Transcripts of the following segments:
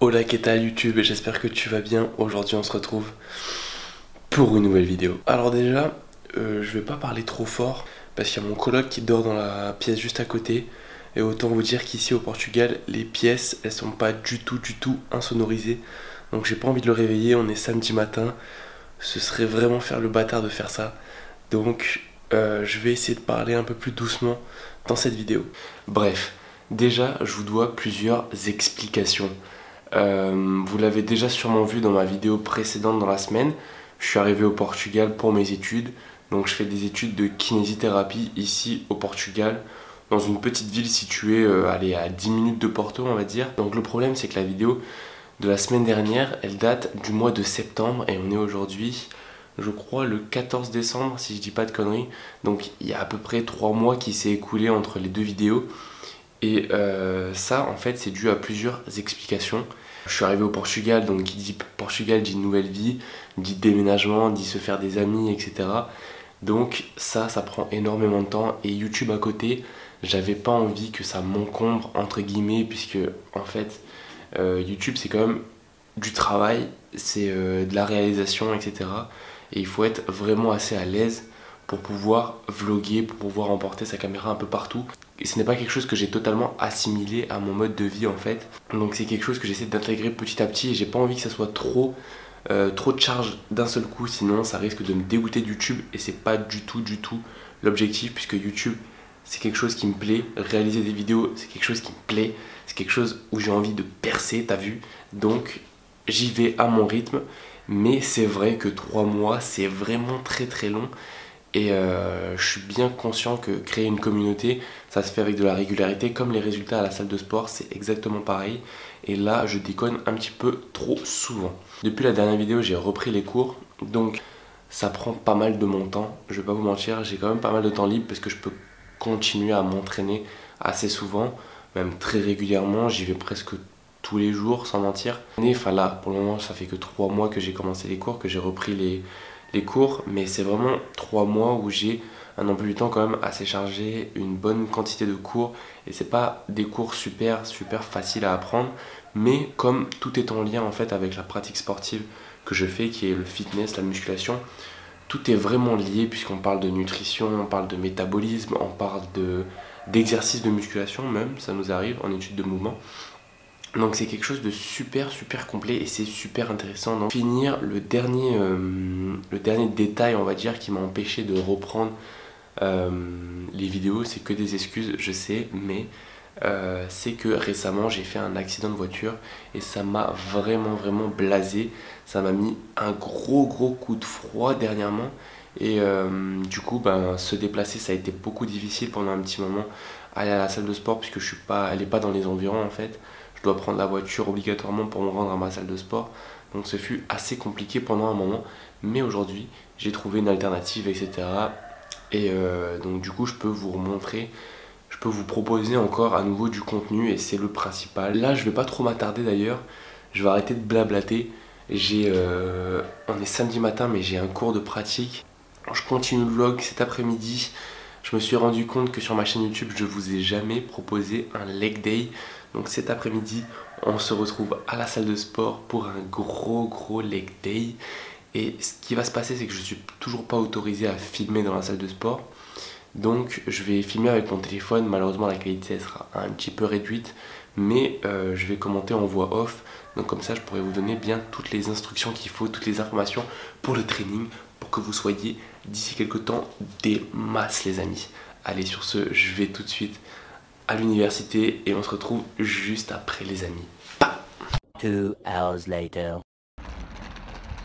Hola, qu'est-ce que YouTube, et j'espère que tu vas bien. Aujourd'hui on se retrouve pour une nouvelle vidéo. Alors déjà, je vais pas parler trop fort parce qu'il y a mon coloc qui dort dans la pièce juste à côté. Et autant vous dire qu'ici au Portugal, les pièces elles sont pas du tout insonorisées. Donc j'ai pas envie de le réveiller, on est samedi matin. Ce serait vraiment faire le bâtard de faire ça. Donc je vais essayer de parler un peu plus doucement dans cette vidéo. Bref, déjà je vous dois plusieurs explications. Vous l'avez déjà sûrement vu dans ma vidéo précédente dans la semaine. Je suis arrivé au Portugal pour mes études. Donc je fais des études de kinésithérapie ici au Portugal, dans une petite ville située à 10 minutes de Porto, on va dire. Donc le problème c'est que la vidéo de la semaine dernière, elle date du mois de septembre et on est aujourd'hui, je crois, le 14 décembre si je dis pas de conneries. Donc il y a à peu près 3 mois qui s'est écoulé entre les deux vidéos. Et ça en fait c'est dû à plusieurs explications. Je suis arrivé au Portugal, donc qui dit Portugal dit nouvelle vie, dit déménagement, dit se faire des amis, etc. Donc ça prend énormément de temps et YouTube à côté, j'avais pas envie que ça m'encombre entre guillemets, puisque en fait YouTube c'est quand même du travail, c'est de la réalisation, etc. Et il faut être vraiment assez à l'aise pour pouvoir vlogger, pour pouvoir emporter sa caméra un peu partout. Et ce n'est pas quelque chose que j'ai totalement assimilé à mon mode de vie en fait. Donc c'est quelque chose que j'essaie d'intégrer petit à petit et j'ai pas envie que ça soit trop de charge d'un seul coup, sinon ça risque de me dégoûter de YouTube et c'est pas du tout l'objectif, puisque YouTube c'est quelque chose qui me plaît, réaliser des vidéos c'est quelque chose qui me plaît, c'est quelque chose où j'ai envie de percer, t'as vu. Donc j'y vais à mon rythme, mais c'est vrai que 3 mois c'est vraiment très long. Et je suis bien conscient que créer une communauté, ça se fait avec de la régularité, comme les résultats à la salle de sport, c'est exactement pareil. Et là, je déconne un petit peu trop souvent. Depuis la dernière vidéo, j'ai repris les cours, donc ça prend pas mal de mon temps. Je vais pas vous mentir, j'ai quand même pas mal de temps libre parce que je peux continuer à m'entraîner assez souvent, même très régulièrement. J'y vais presque tous les jours, sans mentir. Enfin là, pour le moment, ça fait que 3 mois que j'ai commencé les cours, que j'ai repris les cours, mais c'est vraiment 3 mois où j'ai un emploi du temps quand même assez chargé, une bonne quantité de cours, et c'est pas des cours super faciles à apprendre, mais comme tout est en lien en fait avec la pratique sportive que je fais, qui est le fitness, la musculation, tout est vraiment lié, puisqu'on parle de nutrition, on parle de métabolisme, on parle d'exercice de musculation même, ça nous arrive en études de mouvement. Donc c'est quelque chose de super complet et c'est super intéressant. Donc finir le dernier détail, on va dire, qui m'a empêché de reprendre les vidéos, c'est que des excuses, je sais, mais c'est que récemment j'ai fait un accident de voiture et ça m'a vraiment blasé. Ça m'a mis un gros coup de froid dernièrement. Et du coup se déplacer ça a été beaucoup difficile pendant un petit moment. Aller à la salle de sport, puisque elle n'est pas dans les environs en fait. Je dois prendre la voiture obligatoirement pour me rendre à ma salle de sport. Donc ce fut assez compliqué pendant un moment. Mais aujourd'hui, j'ai trouvé une alternative, etc. Et donc du coup, je peux vous remontrer, je peux vous proposer encore à nouveau du contenu. Et c'est le principal. Là, je vais pas trop m'attarder d'ailleurs. Je vais arrêter de blablater. On est samedi matin, mais j'ai un cours de pratique. Je continue le vlog cet après-midi. Je me suis rendu compte que sur ma chaîne YouTube, je vous ai jamais proposé un leg day. Donc cet après-midi, on se retrouve à la salle de sport pour un gros leg day. Et ce qui va se passer, c'est que je suis toujours pas autorisé à filmer dans la salle de sport. Donc je vais filmer avec mon téléphone. Malheureusement, la qualité elle sera un petit peu réduite. Mais je vais commenter en voix off. Donc comme ça, je pourrai vous donner bien toutes les instructions qu'il faut, toutes les informations pour le training, pour que vous soyez d'ici quelques temps des masses, les amis. Allez, sur ce, je vais tout de suite à l'université et on se retrouve juste après, les amis. 2 hours later.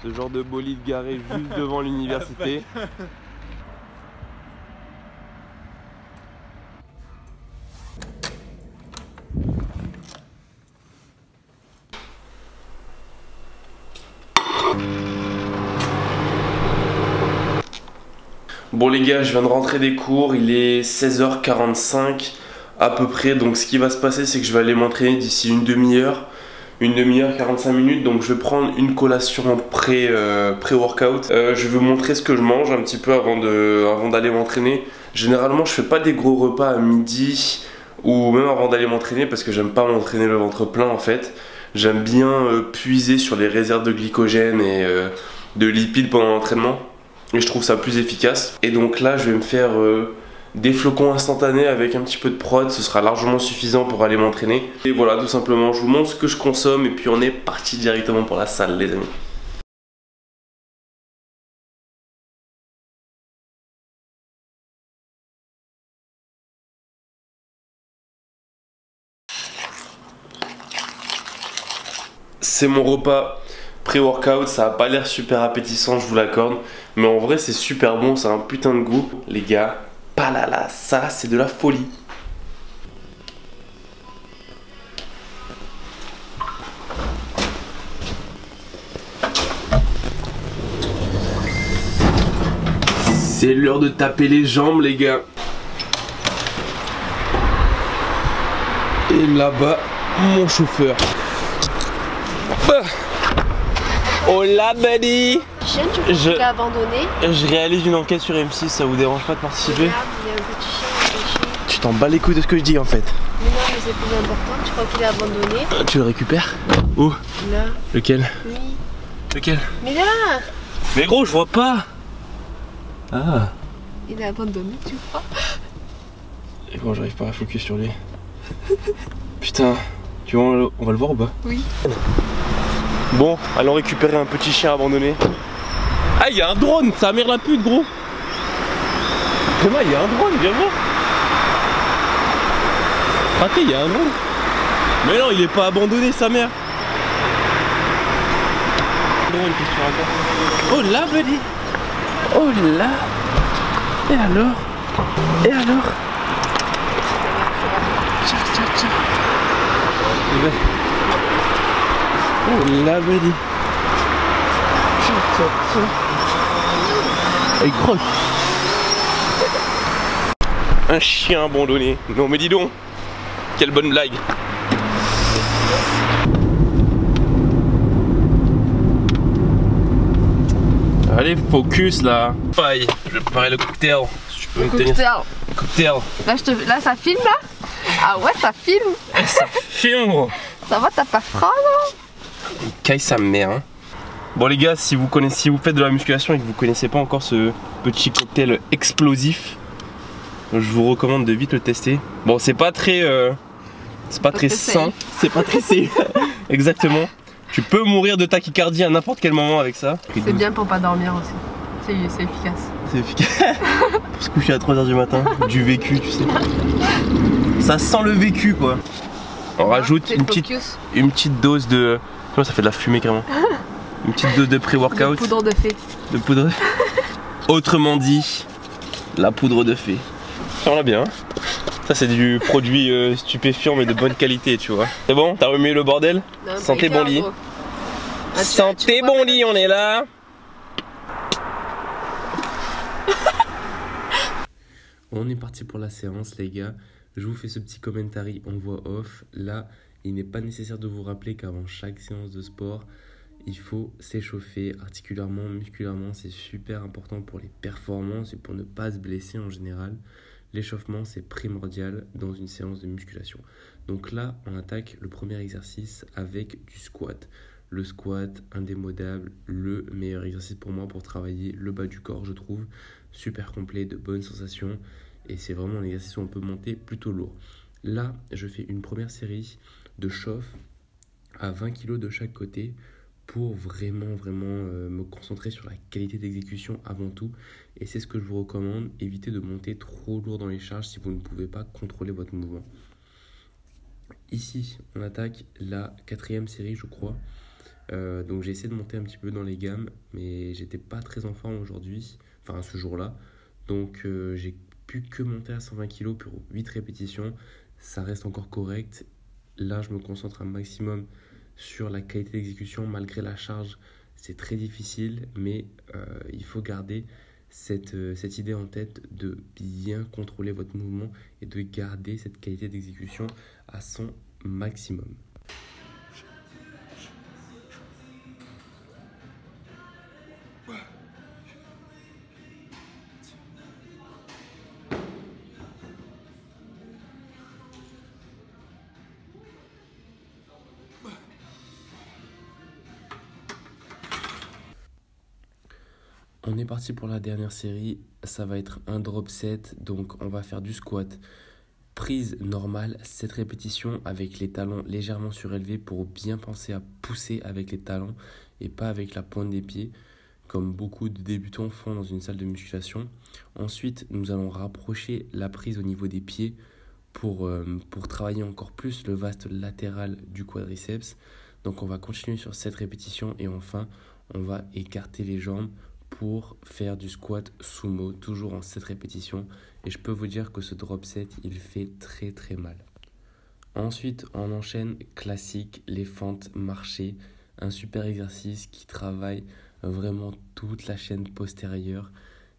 Ce genre de bolide garé juste devant l'université. Bon les gars, je viens de rentrer des cours, il est 16h45 à peu près. Donc ce qui va se passer, c'est que je vais aller m'entraîner d'ici une demi-heure, 45 minutes. Donc je vais prendre une collation pré-workout. Je vais vous montrer ce que je mange un petit peu avant d'aller m'entraîner. Généralement je fais pas des gros repas à midi ou même avant d'aller m'entraîner, parce que j'aime pas m'entraîner le ventre plein en fait. J'aime bien puiser sur les réserves de glycogène et de lipides pendant l'entraînement. Et je trouve ça plus efficace. Et donc là, je vais me faire des flocons instantanés avec un petit peu de prod. Ce sera largement suffisant pour aller m'entraîner. Et voilà, tout simplement, je vous montre ce que je consomme. Et puis on est parti directement pour la salle, les amis. C'est mon repas pré-workout, ça a pas l'air super appétissant, je vous l'accorde, mais en vrai c'est super bon, ça a un putain de goût. Les gars, palala, ça c'est de la folie. C'est l'heure de taper les jambes, les gars. Et là-bas, mon chauffeur. Oh la buddy! Chien, tu peux qu'il a abandonné. Je réalise une enquête sur M6, ça vous dérange pas de participer? Regarde, il y a un petit chien, un chien. Tu t'en bats les couilles de ce que je dis en fait. Mais non, mais c'est plus important, tu crois qu'il a abandonné? Tu le récupères? Où? Là. Lequel? Oui. Lequel? Mais là! Mais gros, je vois pas! Ah! Il a abandonné, tu crois? Et bon, j'arrive pas à focus sur lui. Putain, tu vois, on va le voir ou pas? Oui. Bon, allons récupérer un petit chien abandonné. Ah, il y a un drone, ça mère la pute, gros. Vraiment, il y a un drone, viens voir. Raté, il y a un drone. Mais non, il est pas abandonné, sa mère. Drone, qu'est-ce que tu racontes? Oh là, buddy. Oh là. Et alors? Et alors? Tiens, tiens, tiens. Oh la buddy. Et croque. Un chien abandonné. Non mais dis donc. Quelle bonne blague. Allez, focus là. Aïe, je vais préparer le cocktail. Si tu peux me tenir. Cocktail. Là, ça filme là? Ah ouais, ça filme. Ça filme, gros. Ça va, t'as pas froid non? Caille sa mère hein. Bon les gars, si vous faites de la musculation et que vous connaissez pas encore ce petit cocktail explosif, je vous recommande de vite le tester. Bon, c'est pas très sain, c'est pas très safe. Exactement. Tu peux mourir de tachycardie à n'importe quel moment avec ça. C'est bien pour pas dormir aussi. C'est efficace. C'est efficace. Pour se coucher à 3h du matin, du vécu, tu sais. Ça sent le vécu quoi. On rajoute une petite dose de... Oh, ça fait de la fumée carrément. Une petite dose de pré-workout. De poudre de fée. De poudre. Autrement dit, la poudre de fée. Ça on l'a bien. Ça c'est du produit stupéfiant mais de bonne qualité, tu vois. C'est bon? T'as remué le bordel? Non, Santé bon lit. Santé bon lit, on est là. On est parti pour la séance les gars. Je vous fais ce petit commentary en voix off. Là, il n'est pas nécessaire de vous rappeler qu'avant chaque séance de sport, il faut s'échauffer articulairement, musculairement. C'est super important pour les performances et pour ne pas se blesser en général. L'échauffement, c'est primordial dans une séance de musculation. Donc là, on attaque le premier exercice avec du squat. Le squat, indémodable, le meilleur exercice pour moi pour travailler le bas du corps, je trouve. Super complet, de bonnes sensations. Et c'est vraiment un exercice où on peut monter plutôt lourd. Là, je fais une première série de chauffe à 20 kg de chaque côté pour vraiment me concentrer sur la qualité d'exécution avant tout. Et c'est ce que je vous recommande. Évitez de monter trop lourd dans les charges si vous ne pouvez pas contrôler votre mouvement. Ici, on attaque la 4e série, je crois. Donc j'ai essayé de monter un petit peu dans les gammes, mais j'étais pas très en forme aujourd'hui, enfin ce jour-là. Donc j'ai pu que monter à 120 kg pour 8 répétitions. Ça reste encore correct. Là, je me concentre un maximum sur la qualité d'exécution. Malgré la charge, c'est très difficile, mais il faut garder cette idée en tête de bien contrôler votre mouvement et de garder cette qualité d'exécution à son maximum. On est parti pour la dernière série, ça va être un drop set, donc on va faire du squat. Prise normale, 7 répétitions avec les talons légèrement surélevés pour bien penser à pousser avec les talons et pas avec la pointe des pieds, comme beaucoup de débutants font dans une salle de musculation. Ensuite, nous allons rapprocher la prise au niveau des pieds pour travailler encore plus le vaste latéral du quadriceps. Donc on va continuer sur 7 répétitions et enfin, on va écarter les jambes pour faire du squat sumo, toujours en 7 répétitions. Et je peux vous dire que ce drop set, il fait très très mal. Ensuite, on enchaîne classique, les fentes marchées. Un super exercice qui travaille vraiment toute la chaîne postérieure.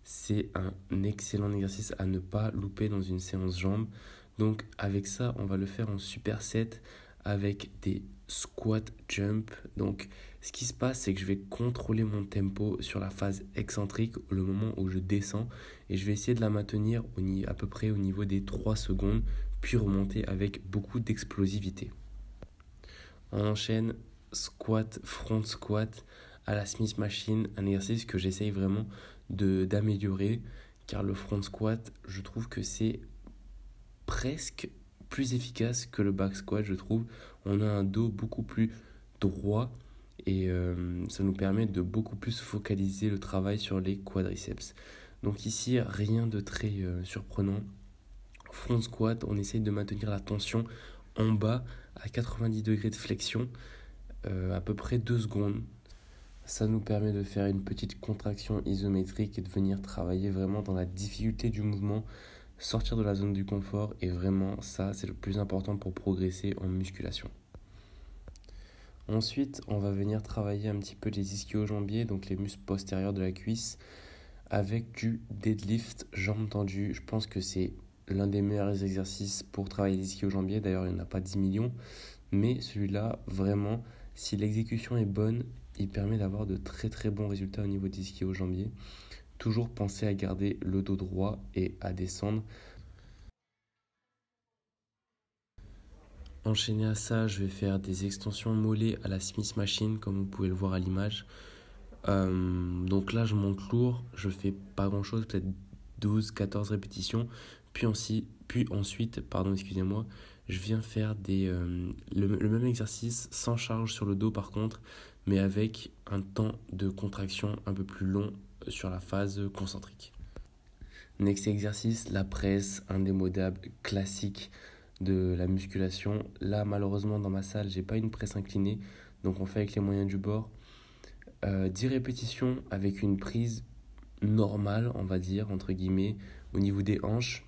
C'est un excellent exercice à ne pas louper dans une séance jambes. Donc avec ça, on va le faire en superset avec des squat jump. Donc ce qui se passe, c'est que je vais contrôler mon tempo sur la phase excentrique, le moment où je descends, et je vais essayer de la maintenir à peu près au niveau des 3 secondes, puis remonter avec beaucoup d'explosivité. On enchaîne squat, front squat à la Smith Machine, un exercice que j'essaye vraiment d'améliorer, car le front squat, je trouve que c'est presque plus efficace que le back squat, je trouve. On a un dos beaucoup plus droit et ça nous permet de beaucoup plus focaliser le travail sur les quadriceps. Donc ici, rien de très surprenant. Front squat, on essaye de maintenir la tension en bas à 90 degrés de flexion, à peu près 2 secondes. Ça nous permet de faire une petite contraction isométrique et de venir travailler vraiment dans la difficulté du mouvement, sortir de la zone du confort, et vraiment ça c'est le plus important pour progresser en musculation. Ensuite, on va venir travailler un petit peu les ischio-jambiers, donc les muscles postérieurs de la cuisse, avec du deadlift jambes tendues. Je pense que c'est l'un des meilleurs exercices pour travailler les ischio-jambiers. D'ailleurs, il n'y en a pas 10 millions, mais celui-là, vraiment, si l'exécution est bonne, il permet d'avoir de très très bons résultats au niveau des ischio-jambiers. Toujours penser à garder le dos droit et à descendre. Enchaîné à ça, je vais faire des extensions mollets à la Smith Machine, comme vous pouvez le voir à l'image. Donc là, je monte lourd, je fais pas grand chose, peut-être 12-14 répétitions. Puis ensuite, je viens faire le même exercice sans charge sur le dos par contre, mais avec un temps de contraction un peu plus long sur la phase concentrique. Next exercice, la presse, indémodable, classique de la musculation. Là, malheureusement, dans ma salle, j'ai pas une presse inclinée, donc on fait avec les moyens du bord. 10 répétitions avec une prise normale, on va dire, entre guillemets, au niveau des hanches.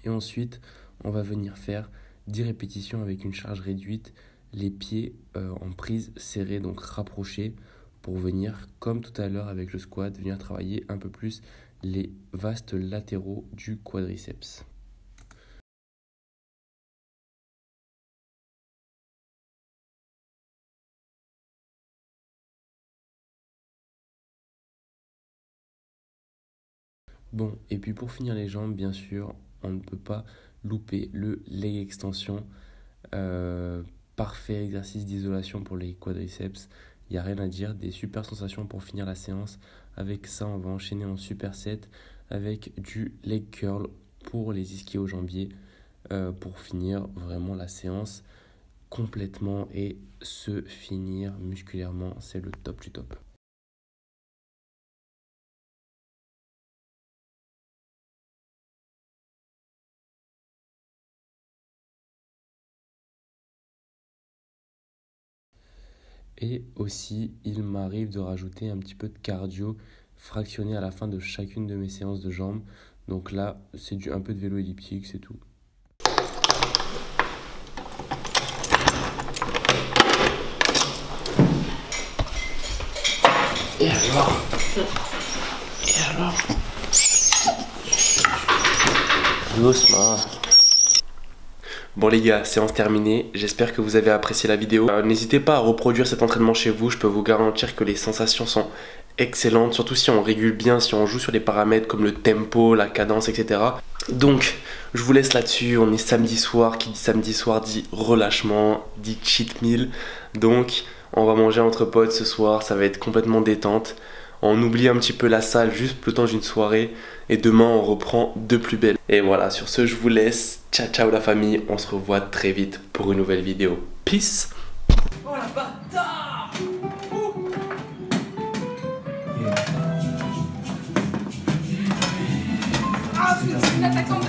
Et ensuite, on va venir faire 10 répétitions avec une charge réduite, les pieds en prise serrée, donc rapprochés, pour venir, comme tout à l'heure avec le squat, venir travailler un peu plus les vastes latéraux du quadriceps. Bon, et puis pour finir les jambes, bien sûr, on ne peut pas louper le leg extension. Parfait exercice d'isolation pour les quadriceps. Il n'y a rien à dire, des super sensations pour finir la séance. Avec ça, on va enchaîner en superset avec du leg curl pour les ischio-jambiers pour finir vraiment la séance complètement et se finir musculairement. C'est le top du top. Et aussi, il m'arrive de rajouter un petit peu de cardio fractionné à la fin de chacune de mes séances de jambes. Donc là, c'est un peu de vélo elliptique, c'est tout. Et alors? Doucement. Bon les gars, séance terminée, j'espère que vous avez apprécié la vidéo. N'hésitez pas à reproduire cet entraînement chez vous, je peux vous garantir que les sensations sont excellentes, surtout si on régule bien, si on joue sur les paramètres comme le tempo, la cadence, etc. Donc, je vous laisse là-dessus, on est samedi soir, qui dit samedi soir dit relâchement, dit cheat meal. Donc, on va manger entre potes ce soir, ça va être complètement détente. On oublie un petit peu la salle juste le temps d'une soirée. Et demain on reprend de plus belle. Et voilà, sur ce je vous laisse. Ciao ciao la famille, on se revoit très vite pour une nouvelle vidéo. Peace. Oh la bâtard! Ah, c'est une attaquante!